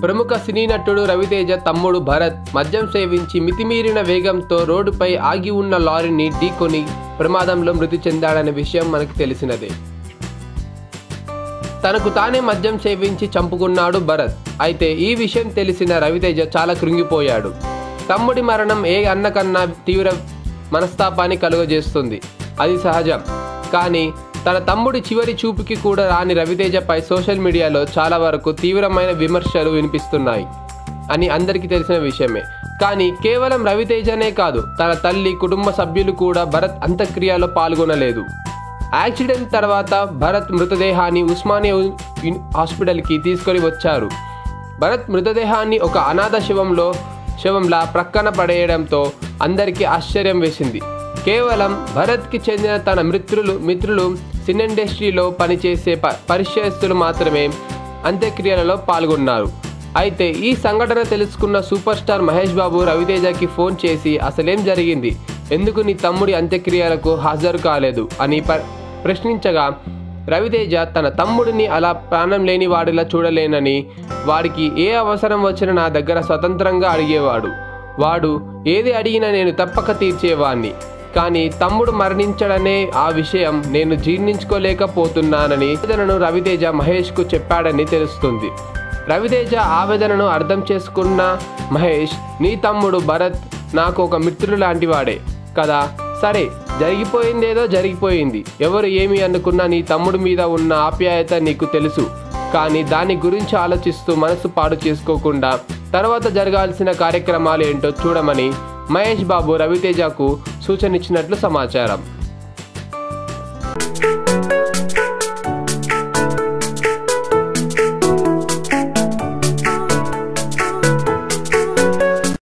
ప్రముఖ సినీ నటుడు రవితేజ తమ్ముడు భరత్ మద్యం సేవించి మితిమీరిన వేగంతో రోడ్డుపై ఆగి ఉన్న లారీని ఢీకొని ప్రమాదంలో మృతి చెందాడనే విషయం మనకు తెలిసినదే. తనకు తానే మద్యం సేవించి చంపుకున్నాడు భరత్. అయితే ఈ విషయం తెలిసిన రవితేజ చాలా కృంగిపోయాడు. తమ్ముడి మరణం ఏ అన్నకన్నా తీవ్ర మనస్తాపాన్ని కలుగజేస్తుంది, అది సహజం. కానీ తన తమ్ముడి చివరి చూపుకి కూడా రాని రవితేజపై సోషల్ మీడియాలో చాలా వరకు తీవ్రమైన విమర్శలు వినిపిస్తున్నాయి అని అందరికీ తెలిసిన విషయమే. కానీ కేవలం రవితేజనే కాదు, తన తల్లి, కుటుంబ సభ్యులు కూడా భరత్ అంత్యక్రియలో పాల్గొనలేదు. యాక్సిడెంట్ తర్వాత భరత్ మృతదేహాన్ని ఉస్మానియా హాస్పిటల్కి తీసుకొని వచ్చారు. భరత్ మృతదేహాన్ని ఒక అనాథ శవంలా ప్రక్కన పడేయడంతో అందరికీ ఆశ్చర్యం వేసింది. కేవలం భరత్కి చెందిన తన మిత్రులు సినీ ఇండస్ట్రీలో పనిచేసే పరిచయస్తులు మాత్రమే అంత్యక్రియలలో పాల్గొన్నారు. అయితే ఈ సంఘటన తెలుసుకున్న super star Mahesh Babu రవితేజకి phone చేసి అసలేం జరిగింది, ఎందుకు నీ తమ్ముడి అంత్యక్రియలకు హాజరు కాలేదు అని ప్రశ్నించగా, రవితేజ తన తమ్ముడిని అలా ప్రాణం లేని వాడిలా చూడలేనని, వాడికి ఏ అవసరం వచ్చినా నా దగ్గర స్వతంత్రంగా అడిగేవాడు, వాడు ఏది అడిగినా నేను తప్పక తీర్చేవాణ్ణి. కానీ తమ్ముడు మరణించడనే ఆ విషయం నేను జీర్ణించుకోలేకపోతున్నానని ఆవేదనను రవితేజ మహేష్కు చెప్పాడని తెలుస్తుంది. రవితేజ ఆవేదనను అర్థం చేసుకున్న మహేష్, నీ తమ్ముడు భరత్ నాకు ఒక మిత్రుడు లాంటివాడే కదా, సరే జరిగిపోయిందేదో జరిగిపోయింది, ఎవరు ఏమి అనుకున్నా నీ తమ్ముడి మీద ఉన్న ఆప్యాయత నీకు తెలుసు. కానీ దాని గురించి ఆలోచిస్తూ మనసు పాడు చేసుకోకుండా తర్వాత జరగాల్సిన కార్యక్రమాలు ఏంటో చూడమని మహేష్ బాబు రవితేజకు సూచన ఇచ్చినట్లు సమాచారం.